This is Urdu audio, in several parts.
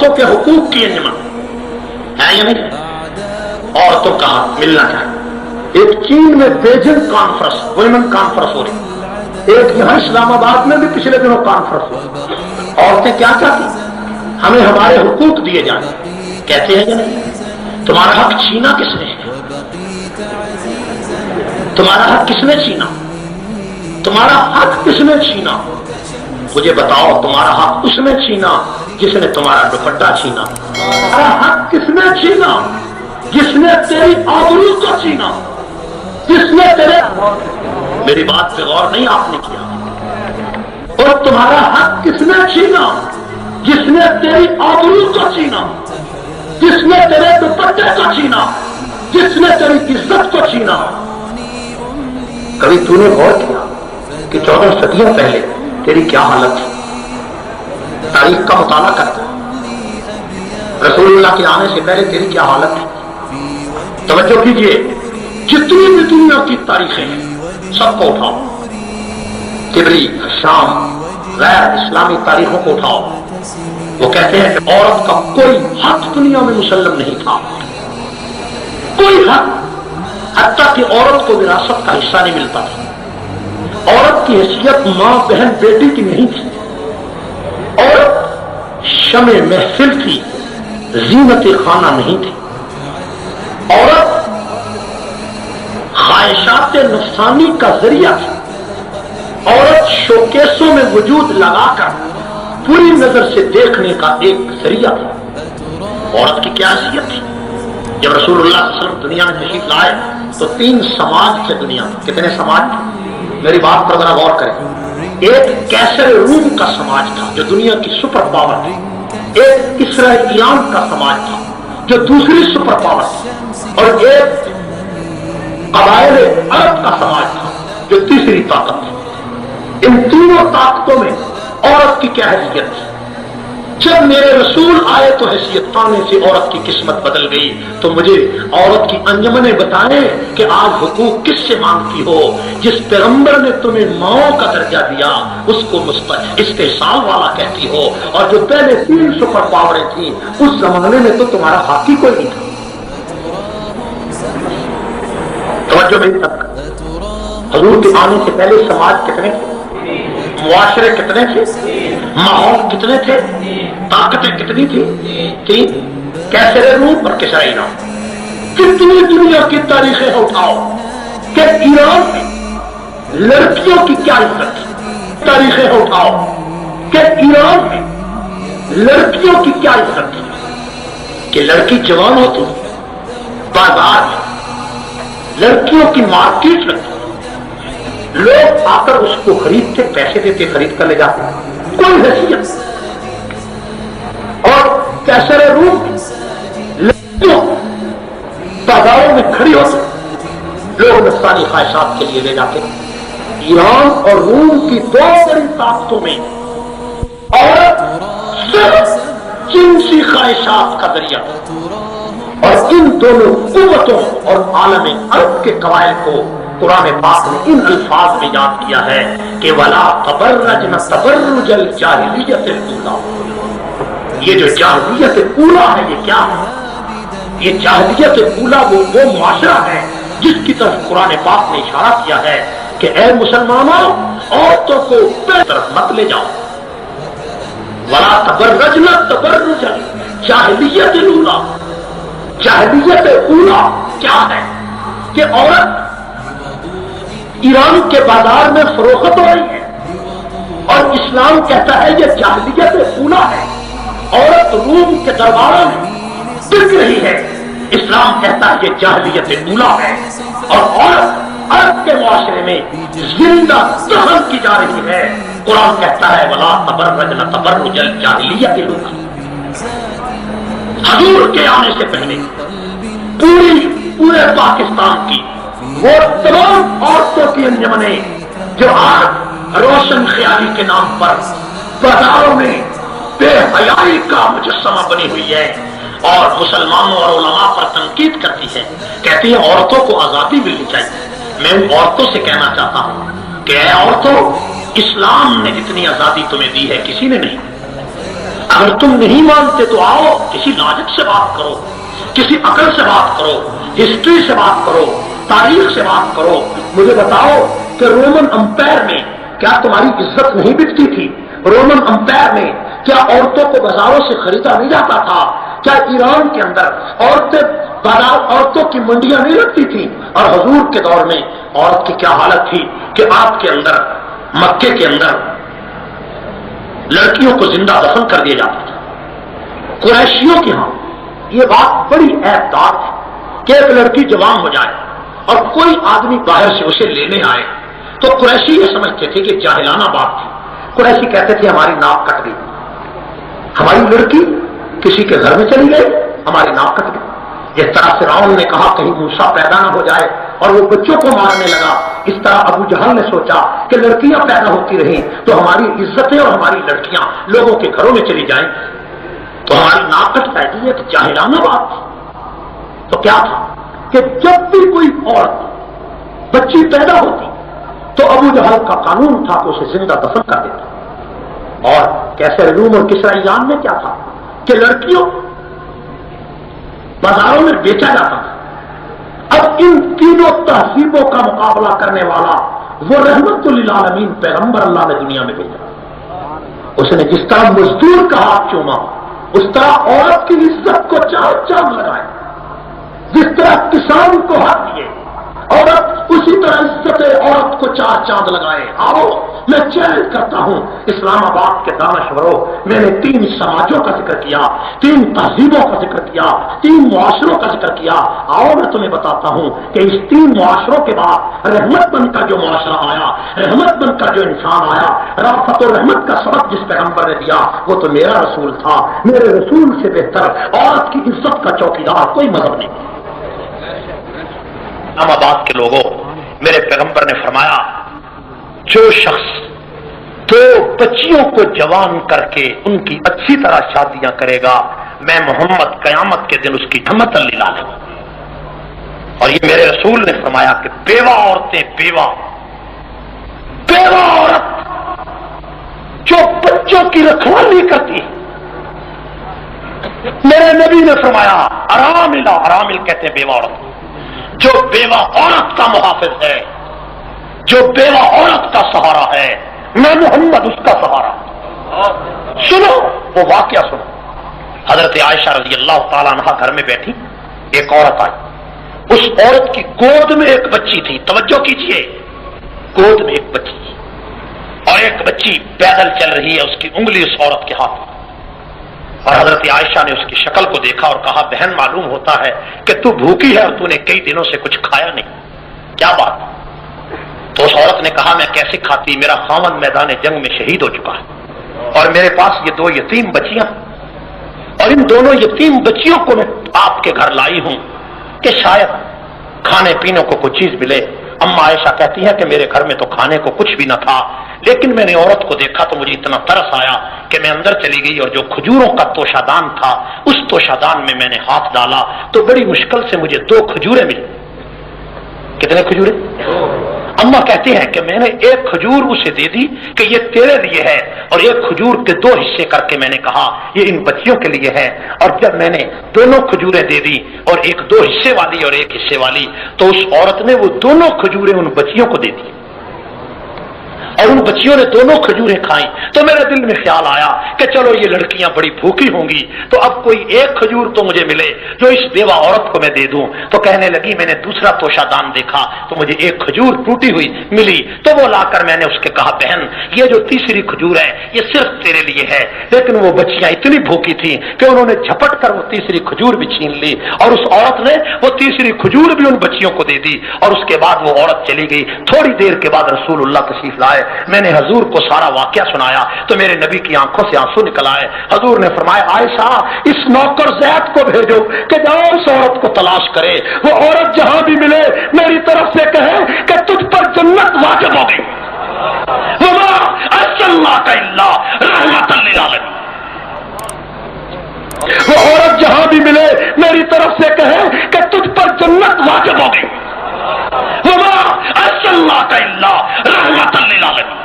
عورتوں کے حقوق کی انجمن ہے یا نہیں؟ عورتوں کا حق ملنا چاہیے۔ ایک چین میں بیجنگ کانفرنس، ویمن کانفرنس ہو رہی، ایک یہاں اسلام آباد میں بھی پچھلے دنوں کانفرنس ہوئی۔ عورتیں کیا چاہتی؟ ہمیں ہمارے حقوق دیے جائیں، کہتے ہیں کہ نہیں؟ تمہارا حق چھینا کس نے؟ تمہارا حق کس نے چھینا؟ تمہارا حق کس نے چھینا؟ مجھے بتاؤ، تمہارا حق اس نے چھینا جس نے تمہارا دوپٹہ چھینا۔ تمہارا حق کس نے چھینا؟ جس نے تیری آبرو کو چھینا، جس نے تیرے، میری بات پہ غور نہیں آپ نے کیا۔ اور تمہارا حق کس نے چھینا؟ جس نے تیری آبرو کو چھینا، جس نے تیرے دوپٹے کو چھینا، جس نے تیری عزت کو چھینا۔ کبھی تو نے غور کیا کہ 14 صدیوں پہلے تیری کیا حالت تھی؟ تاریخ کا مطالعہ کرتا رسول اللہ کے آنے سے پہلے تیری کیا حالت تھی؟ توجہ کیجئے، جتنی بھی دنیا کی تاریخیں ہیں سب کو اٹھاؤ، تبری، شام، غیر اسلامی تاریخوں کو اٹھاؤ، وہ کہتے ہیں کہ عورت کا کوئی حق دنیا میں مسلم نہیں تھا، کوئی حق، حتیٰ کہ عورت کو وراثت کا حصہ نہیں ملتا تھا۔ عورت کی حیثیت ماں، بہن، بیٹی کی نہیں تھی۔ عورت شمع محفل تھی، زینت خانہ نہیں تھی۔ عورت خواہشات نفسانی کا ذریعہ تھی۔ عورت شوکیسوں میں وجود لگا کر پوری نظر سے دیکھنے کا ایک ذریعہ تھا۔ عورت کی کیا حیثیت تھی؟ جب رسول اللہ صلی اللہ علیہ وسلم دنیا میں تشریف لائے تو 3 سماج تھے دنیا میں۔ کتنے سماج تھے؟ میری بات پر ذرا غور کریں۔ ایک کیسر روم کا سماج تھا جو دنیا کی سپر پاور تھی، ایک اسرائیلیان کا سماج تھا جو دوسری سپر پاور تھی، اور ایک قبائل عرب کا سماج تھا جو تیسری طاقت تھی۔ ان تینوں طاقتوں میں عورت کی کیا حیثیت تھی؟ جب میرے رسول آئے تو حیثیت پانے سے عورت کی قسمت بدل گئی۔ تو مجھے عورت کی انجمنیں بتائیں کہ آج حقوق کس سے مانگتی ہو؟ جس پیغمبر نے تمہیں ماؤں کا درجہ دیا اس کو استحصال والا کہتی ہو، اور جو پہلے 3 سپر پاوریں تھیں اس زمانے میں تو تمہارا حق ہی کوئی نہیں تھا۔ توجہ میری طرف، حضور کے آنے سے پہلے سماج کتنے تھے، معاشرے کتنے تھے، ماحول کتنے تھے، طاقتیں کتنی تھی؟ 3۔ کیسر روم اور کسرائی نام۔ کتنی دنیا کی تاریخیں اٹھاؤ کہ ایران میں لڑکیوں کی کیا عزت تھی، تاریخیں اٹھاؤ کہ ایران میں لڑکیوں کی کیا عزت تھی، کہ لڑکی جوان ہوتی، بازار میں لڑکیوں کی مارکیٹ لگتی، لوگ آ کر اس کو خریدتے، پیسے دیتے، خرید کر لے جاتے، کوئی حیثیت۔ اور کیسر روم لڑکیوں بازاروں میں کھڑی ہوتی، لوگ نفسانی خواہشات کے لیے لے جاتے۔ ایران اور روم کی 2 بڑی طاقتوں میں عورت صرف جنسی خواہشات کا ذریعہ، اور ان دونوں قوتوں اور عالم عرب کے قبائل کو قرآن پاک نے ان الفاظ میں یاد کیا ہے کہ وَلَا تَبَرَّجْنَ تَبَرُّجَ الْجَاهِلِيَّةِ الْأُولَىٰ۔ یہ جو جاہلیت اولا ہے یہ کیا ہے؟ یہ جاہلیت اولا وہ معاشرہ ہے جس کی طرف قرآن پاک نے اشارہ کیا ہے کہ اے مسلمانوں، عورتوں کو پہلی طرف مت لے جاؤ۔ وَلَا تَبَرَّجْنَ تَبَرُّجَ الْجَاهِلِيَّةِ الْأُولَىٰ۔ جاہلیت اولا کیا ہے؟ کہ عورت ایران کے بازار میں فروخت ہو رہی ہے، اور اسلام کہتا ہے یہ جاہلیت اولا ہے۔ عورت روم کے درباروں میں بک رہی ہے، اسلام کہتا ہے یہ جاہلیت اولا ہے، اور عورت عرب کے معاشرے میں زندہ دفن کی جا رہی ہے۔ قرآن کہتا ہے وَلَا تَبَرَّجْنَ تَبَرُّجَ الْجَاهِلِيَّةِ الْأُولَىٰ۔ حضور کے آنے سے پہلے پورے پاکستان کی وہ تمام عورتوں کی انجمنیں جو آج روشن خیالی کے نام پر بازاروں میں بے حیائی کا مجسمہ بنی ہوئی ہے اور مسلمانوں اور علماء پر تنقید کرتی ہے، کہتی ہے عورتوں کو آزادی ملنی چاہیے۔ میں ان عورتوں سے کہنا چاہتا ہوں کہ اے عورتوں، اسلام نے جتنی آزادی تمہیں دی ہے کسی نے نہیں۔ اگر تم نہیں مانتے تو آؤ کسی لاجک سے بات کرو، کسی عقل سے بات کرو، ہسٹری سے بات کرو، تاریخ سے بات کرو. مجھے بتاؤ کہ رومن امپائر میں کیا تمہاری عزت نہیں بکتی تھی؟ رومن امپائر میں کیا عورتوں کو بازاروں سے خریدا نہیں جاتا تھا؟ کیا ایران کے اندر عورتوں کی منڈیاں نہیں لگتی تھی؟ اور حضور کے دور میں عورت کی کیا حالت تھی کہ آپ کے اندر مکے کے اندر لڑکیوں کو زندہ دفن کر دیا جاتا تھا. قریشیوں کے ہاں یہ بات بڑی عیبدار ہے کہ ایک لڑکی جوان ہو جائے اور کوئی آدمی باہر سے اسے لینے آئے تو قریشی یہ سمجھتے تھے کہ جاہلانہ بات تھی. قریشی کہتے تھے ہماری ناک کٹ گئی، ہماری لڑکی کسی کے گھر میں چلی گئی، ہماری ناک کٹ گئی. اس طرح فرعون نے کہا کہیں موسیٰ پیدا نہ ہو جائے اور وہ بچوں کو مارنے لگا. اس طرح ابو جہل نے سوچا کہ لڑکیاں پیدا ہوتی رہیں تو ہماری عزتیں اور ہماری لڑکیاں لوگوں کے گھروں میں چلی جائیں تو ہماری ناک کٹ پائے گی. ایک جاہلانہ بات تھی. تو کیا تھا کہ جب بھی کوئی عورت بچی پیدا ہوتی تو ابو جہل کا قانون تھا کہ اسے زندہ دفن کر دیتا. اور کیسے روم اور کسرا ایران میں کیا تھا کہ لڑکیوں بازاروں میں بیچا جاتا تھا. اب ان تینوں تہذیبوں کا مقابلہ کرنے والا وہ رحمت للعالمین پیغمبر اللہ نے دنیا میں بھیجا. اس نے جس طرح مزدور کا ہاتھ چوما اس طرح عورت کی عزت کو چاند لگائے. جس طرح کسان کو ہاتھ دیے عورت اسی طرح عزت عورت کو چاند لگائے. آؤ میں چیلنج کرتا ہوں اسلام آباد کے دانشوروں، میں نے 3 سماجوں کا ذکر کیا، 3 تہذیبوں کا ذکر کیا، 3 معاشروں کا ذکر کیا. آؤ میں تمہیں بتاتا ہوں کہ اس 3 معاشروں کے بعد رحمت بن کا جو معاشرہ آیا، رحمت بن کا جو انسان آیا، رافت و رحمت کا سبق جس پیغمبر نے دیا وہ تو میرا رسول تھا. میرے رسول سے بہتر عورت کی عزت کا چوکیدار کوئی مذہب نہیں. اسلام آباد کے لوگوں، میرے پیغمبر نے فرمایا جو شخص 2 بچیوں کو جوان کر کے ان کی اچھی طرح شادیاں کرے گا میں محمد قیامت کے دن اس کی ڈھمت لا لوں گا. اور یہ میرے رسول نے فرمایا کہ بیوہ عورتیں بیوہ عورت جو بچوں کی رکھوالی کرتی، میرے نبی نے فرمایا ارامل کہتے ہیں بیوہ عورت، جو بیوہ عورت کا محافظ ہے، جو بیوہ عورت کا سہارا ہے میں محمد اس کا سہارا. سنو وہ واقعہ سنو. حضرت عائشہ رضی اللہ تعالیٰ عنہا گھر میں بیٹھی، ایک عورت آئی. اس عورت کی گود میں ایک بچی تھی. توجہ کیجیے، گود میں ایک بچی اور ایک بچی پیدل چل رہی ہے، اس کی انگلی اس عورت کے ہاتھ میں. اور حضرت عائشہ نے اس کی شکل کو دیکھا اور کہا بہن معلوم ہوتا ہے کہ تو بھوکی ہے اور تو نے کئی دنوں سے کچھ کھایا نہیں، کیا بات؟ تو اس عورت نے کہا میں کیسے کھاتی، میرا خاوند میدان جنگ میں شہید ہو چکا ہے اور میرے پاس یہ 2 یتیم بچیاں اور ان دونوں یتیم بچیوں کو میں آپ کے گھر لائی ہوں کہ شاید کھانے پینے کو کچھ چیز ملے. اما عائشہ کہتی ہے کہ میرے گھر میں تو کھانے کو کچھ بھی نہ تھا، لیکن میں نے عورت کو دیکھا تو مجھے اتنا ترس آیا کہ میں اندر چلی گئی اور جو کھجوروں کا توشادان تھا اس توشادان میں میں نے ہاتھ ڈالا تو بڑی مشکل سے مجھے 2 کھجوریں ملی. کتنے کھجوریں؟ اما کہتی ہیں کہ میں نے ایک کھجور اسے دے دی کہ یہ تیرے لیے ہے اور ایک کھجور کے 2 حصے کر کے میں نے کہا یہ ان بچیوں کے لیے ہے. اور جب میں نے دونوں کھجوریں دے دی اور ایک 2 حصے والی اور ایک حصے والی تو اس عورت نے وہ دونوں کھجوریں ان بچیوں کو دے دی اور ان بچیوں نے دونوں کھجوریں کھائیں. تو میرے دل میں خیال آیا کہ چلو یہ لڑکیاں بڑی بھوکی ہوں گی تو اب کوئی ایک کھجور تو مجھے ملے جو اس بیوہ عورت کو میں دے دوں. تو کہنے لگی میں نے دوسرا توشادان دیکھا تو مجھے ایک کھجور ٹوٹی ہوئی ملی تو وہ لا کر میں نے اس کے کہا بہن یہ جو تیسری کھجور ہے یہ صرف تیرے لیے ہے. لیکن وہ بچیاں اتنی بھوکی تھیں کہ انہوں نے جھپٹ کر وہ تیسری کھجور بھی چھین لی اور اس عورت نے وہ تیسری کھجور بھی ان بچیوں کو دے دی اور اس کے بعد وہ عورت چلی گئی. تھوڑی دیر کے بعد رسول اللہ تشریف لائے. میں نے حضور کو سارا واقعہ سنایا تو میرے نبی کی آنکھوں سے آنسو نکل آئے. حضور نے فرمایا عائشہ اس نوکر زید کو بھیجو کہ جاؤ اس عورت کو تلاش کرے، وہ عورت جہاں بھی ملے میری طرف سے کہے کہ تجھ پر جنت واجب ہو گئی. وما ارسلناک الا رحمۃ للعالمین. وہ عورت جہاں بھی ملے میری طرف سے کہے کہ تجھ پر جنت واجب ہو گئی. وما ارسلناک الا رحمۃ للعالمین.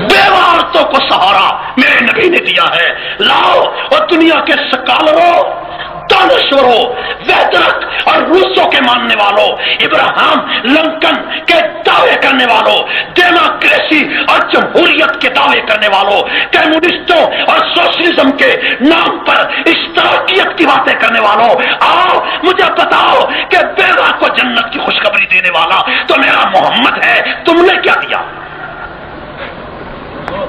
بیوہ عورتوں عورتوں کو سہارا میرے نبی نے دیا ہے. لاؤ اور دنیا کے سکالروں، دانشوروں، ویدرک اور روسوں کے ماننے والوں، ابراہم لنکن کے دعوے کرنے والوں، ڈیموکریسی اور جمہوریت کے دعوے کرنے والوں، کمیونسٹوں اور سوشلزم کے نام پر اشتراکیت کی باتیں کرنے والوں، آؤ مجھے بتاؤ کہ بیوہ کو جنت کی خوشخبری دینے والا تو میرا محمد ہے. تم نے کیا دیا؟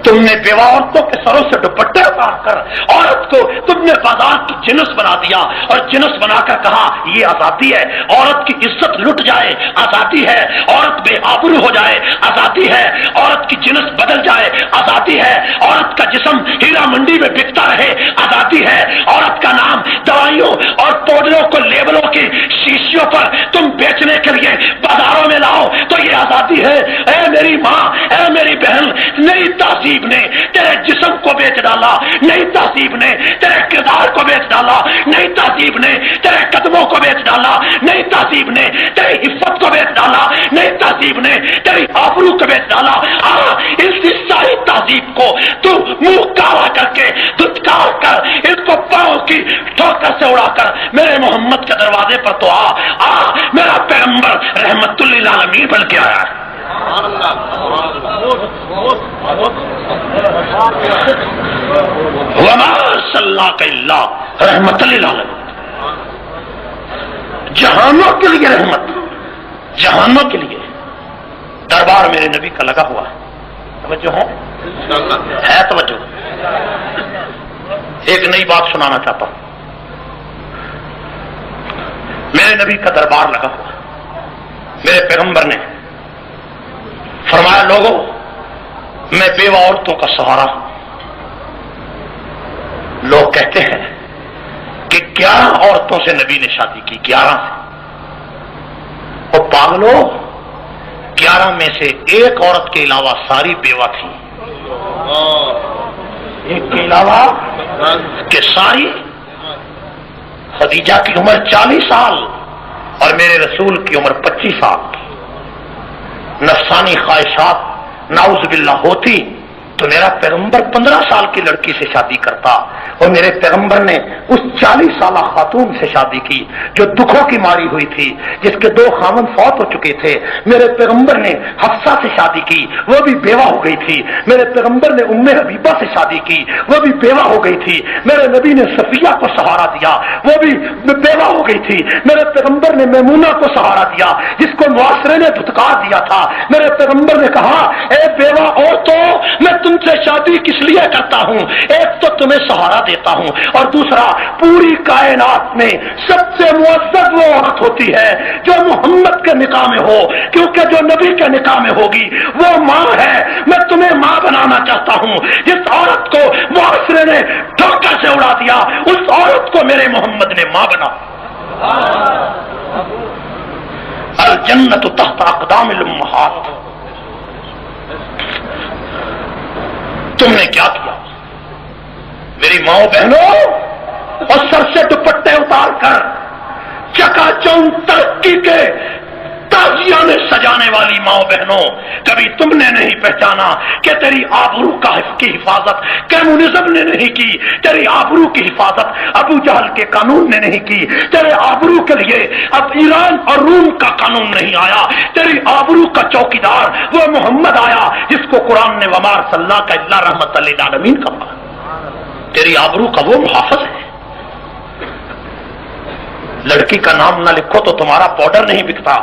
تم نے بیوہ عورتوں کے سروں سے دوپٹے اتار کر عورت کو تم نے بازار کی جنس بنا دیا اور جنس بنا کر کہا یہ آزادی ہے. عورت کی عزت لٹ جائے آزادی ہے، عورت بے آبرو ہو جائے آزادی ہے، عورت کی جنس بدل جائے آزادی ہے، عورت کا جسم ہیرا منڈی میں بکتا رہے آزادی ہے، عورت کا نام دوائیوں اور پودوں کو لیبلوں کی شیشیوں پر تم بیچنے کے لیے بازاروں میں لاؤ تو یہ آزادی ہے. اے میری ماں، اے میری بہن، نئی تہذیب نے تیرے جسم کو بیچ ڈالا، نئی تہذیب نے تیرے کردار کو بیچ ڈالا، نئی تہذیب نے تیرے قدموں کو بیچ ڈالا، نئی تہذیب نے تیری عزت کو بیچ ڈالا، نئی تہذیب نے تیری آبرو کو بیچ ڈالا. اس ساری تہذیب کو تو منہ کالا کر کے دھتکار کر اس کو پاؤں کی ٹھوکر سے اڑا کر میرے محمد کے دروازے پر تو آ میرا پیغمبر رحمت للعالمین بن کے آیا ہے. وما ارسلناک الا رحمت للعالمین، جہانوں کے لیے رحمت، جہانوں کے لیے. دربار میرے نبی کا لگا ہوا ہے. توجہ ہے توجہ. ایک نئی بات سنانا چاہتا ہوں. میرے نبی کا دربار لگا ہوا، میرے پیغمبر نے فرمایا لوگوں میں بیوہ عورتوں کا سہارا ہوں. لوگ کہتے ہیں کہ 11 عورتوں سے نبی نے شادی کی، 11 سے. وہ پاگلو، 11 میں سے ایک عورت کے علاوہ ساری بیوہ تھی. ایک کے علاوہ کہ ساری. خدیجہ کی عمر 40 سال اور میرے رسول کی عمر 25 سال. نفسانی خواہشات نعوذ باللہ ہوتی تو میرا پیغمبر 15 سال کی لڑکی سے شادی کرتا، اور میرے پیغمبر نے اس 40 سالہ خاتون سے شادی کی جو دکھوں کی ماری ہوئی تھی، جس کے 2 خاوند فوت ہو چکے تھے. میرے پیغمبر نے حفصہ سے شادی کی، وہ بھی بیوہ ہو گئی تھی. میرے پیغمبر نے ام حبیبہ سے شادی کی، وہ بھی بیوہ ہو گئی تھی. میرے نبی نے صفیہ کو سہارا دیا، وہ بھی بیوہ ہو گئی تھی. میرے پیغمبر نے میمونہ کو سہارا دیا جس کو معاشرے نے دھتکار دیا تھا. میرے پیغمبر نے کہا اے بیوہ عورتوں، میں تم سے شادی کس لیے کرتا ہوں؟ ایک تو تمہیں سہارا دیتا ہوں، اور دوسرا پوری کائنات میں سب سے معزز وہ عورت ہوتی ہے جو محمد کے نکاح میں ہو، کیونکہ جو نبی کے نکاح میں ہوگی وہ ماں ہے. میں تمہیں ماں بنانا چاہتا ہوں. جس عورت کو معاشرے نے ٹھوکر سے اڑا دیا اس عورت کو میرے محمد نے ماں بنا. الجنت تحت اقدام الامہات. تم نے کیا کیا میری ماں بہنوں؟ اور سر سے دوپٹے اتار کر چکا چوند ترقی کے تازیہ میں سجانے والی ماں بہنوں، کبھی تم نے نہیں پہچانا کہ تیری آبرو کی حفاظت کمیونزم نے نہیں کی، تیری آبرو کی حفاظت ابو جہل کے قانون نے نہیں کی. تیرے آبرو کے لیے اب ایران اور روم کا قانون نہیں آیا. تیری آبرو کا چوکیدار وہ محمد آیا جس کو قرآن نے وما ارسلناک الا رحمت للعالمین کہا. تیری آبرو کا وہ محافظ ہے. لڑکی کا نام نہ لکھو تو تمہارا پاؤڈر نہیں بکتا،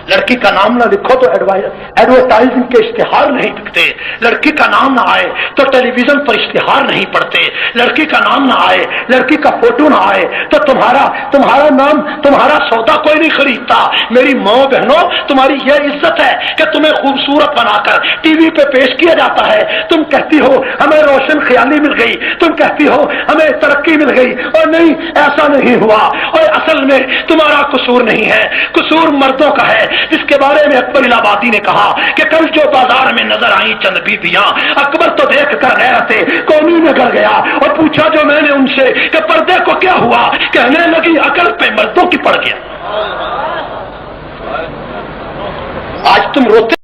لڑکی کا نام نہ لکھو تو ایڈورٹائزنگ کے اشتہار نہیں بکتے، لڑکی کا نام نہ آئے تو ٹیلی ویژن پر اشتہار نہیں پڑتے، لڑکی کا نام نہ آئے، لڑکی کا فوٹو نہ آئے تو تمہارا نام، تمہارا سودا کوئی نہیں خریدتا. میری ماں بہنوں، تمہاری یہ عزت ہے کہ تمہیں خوبصورت بنا کر ٹی وی پہ پیش کیا جاتا ہے. تم کہتی ہو ہمیں روشن خیالی مل گئی، تم کہتی ہو ہمیں ترقی مل گئی، اور نہیں، ایسا نہیں ہوا. اور اصل میں تمہارا قصور نہیں ہے، قصور مردوں کا ہے، جس کے بارے میں اکبر الہ آبادی نے کہا کہ کل جو بازار میں نظر آئی چند بیبیاں، اکبر تو دیکھ کر غیرت قومی میں گڑ گیا اور پوچھا جو میں نے ان سے کہ پردے کو کیا ہوا؟ کہنے لگی عقل پہ مردوں کی پڑ گیا. آج تم روتے